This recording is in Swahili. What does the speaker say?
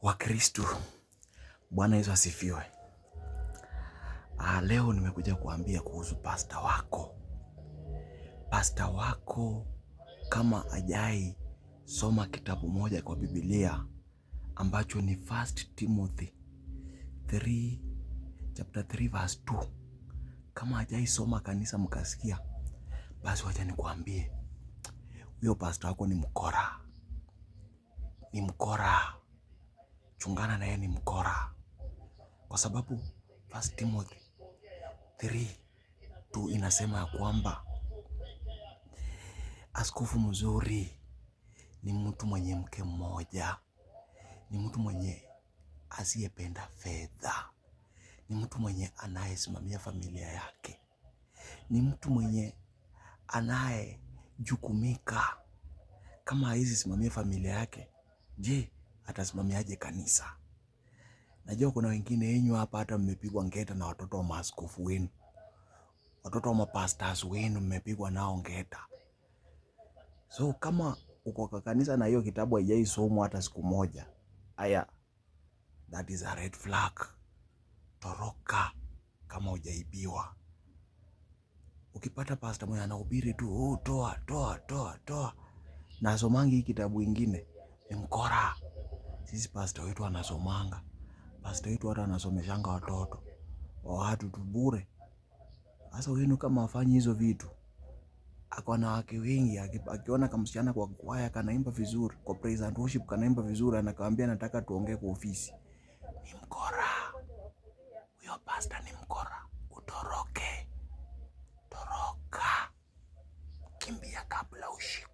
wa Kristo. Bwana Yesu asifiwe. Leo nimekuja kuambia kuhusu pasta wako. Pasta wako kama ajai soma kitabu moja kwa Biblia ambacho ni 1 Timothy 3 chapter 3 verse 2. Kama ajai soma kanisa mkasikia, basi wacha nikuambie, huyo pasta wako ni mkora. Ni mkora. Chungana na yeye, ni mkora. Kwa sababu 1 Timothy 3:2 inasema ya kwamba askofu mzuri ni mtu mwenye mke mmoja, ni mtu mwenye asiyependa fedha, ni mtu mwenye anayesimamia familia yake, ni mtu mwenye anayejukumika. Kama hawezi simamia familia yake, je, atasimamiaje kanisa? Najua kuna wengine wenyu hapa hata mmepigwa ngeta na watoto wa maaskofu wenu, watoto wa mapastors wenu mmepigwa nao ngeta. So kama uko kwa kanisa na hiyo kitabu haijaisomwa hata siku moja, that is a red flag. Toroka kama hujaibiwa. Ukipata pastor mwenye anahubiri tu toa na asomangi hii kitabu ingine, ni mkora. Sisi pastor wetu anasomanga. Pastor wetu hata anasomeshanga watoto wa watu tu bure. Sasa wenu kama wafanyi hizo vitu, ako na wake wengi, akiona kama msichana kwa kwaya kanaimba vizuri, kwa praise and worship kanaimba vizuri, anakuambia nataka tuongee kwa ofisi. Ni mkora. Huyo pastor ni mkora. Utoroke. Toroka. Kimbia kabla ushikwe.